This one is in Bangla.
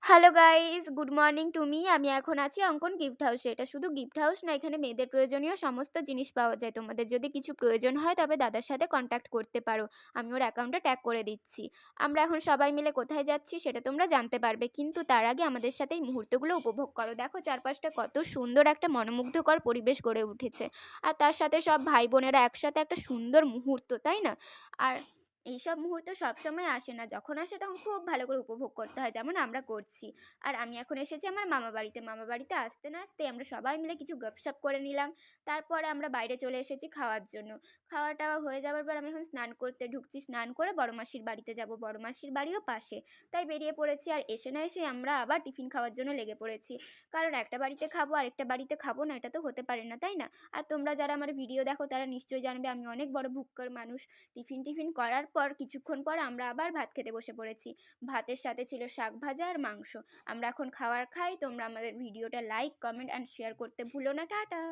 Hello guys, good morning to me. আমি এখন আছি অঙ্কন গিফট হাউসে। এটা শুধু গিফট হাউস না, এখানে মেয়েদের প্রয়োজনীয় সমস্ত জিনিস পাওয়া যায়। তোমাদের যদি কিছু প্রয়োজন হয় তবে দাদার সাথে কন্ট্যাক্ট করতে পারো। আমি ওর অ্যাকাউন্টে ট্যাগ করে দিচ্ছি। আমরা এখন সবাই মিলে কোথায় যাচ্ছি সেটা তোমরা জানতে পারবে, কিন্তু তার আগে আমাদের সাথে এই মুহূর্তগুলো উপভোগ করো। দেখো চারপাশটা কত সুন্দর, একটা মনোমুগ্ধকর পরিবেশ গড়ে উঠেছে। আর তার সাথে সব ভাই বোনেরা একসাথে, একটা সুন্দর মুহূর্ত, তাই না? আর এইসব মুহূর্ত সবসময় আসে না, যখন আসে তখন খুব ভালো করে উপভোগ করতে হয়, যেমন আমরা করছি। আর আমি এখন এসেছি আমার মামা বাড়িতে। মামা বাড়িতে আসতে না আসতেই আমরা সবাই মিলে কিছু গপসপ করে নিলাম। তারপরে আমরা বাইরে চলে এসেছি খাওয়ার জন্য। খাওয়া টাওয়া হয়ে যাওয়ার পর আমি এখন স্নান করতে ঢুকছি। স্নান করে বড় মাসির বাড়িতে যাব, বড় মাসির বাড়িও পাশে। তাই বেরিয়ে পড়েছি, আর এসে না এসে আমরা আবার টিফিন খাওয়ার জন্য লেগে পড়েছি। কারণ একটা বাড়িতে খাবো আরেকটা বাড়িতে খাবো না, এটা তো হতে পারে না, তাই না? আর তোমরা যারা আমার ভিডিও দেখো তারা নিশ্চয়ই জানবে আমি অনেক বড় ভুক্কর মানুষ। টিফিন করার পর কিছুক্ষণ পর আমরা আবার ভাত খেতে বসে পড়েছি। ভাতের সাথে ছিল শাক ভাজা আর মাংস। আমরা এখন খাবার খাই। তোমরা আমাদের ভিডিওটা লাইক, কমেন্ট অ্যান্ড শেয়ার করতে ভুলো না। টাটা।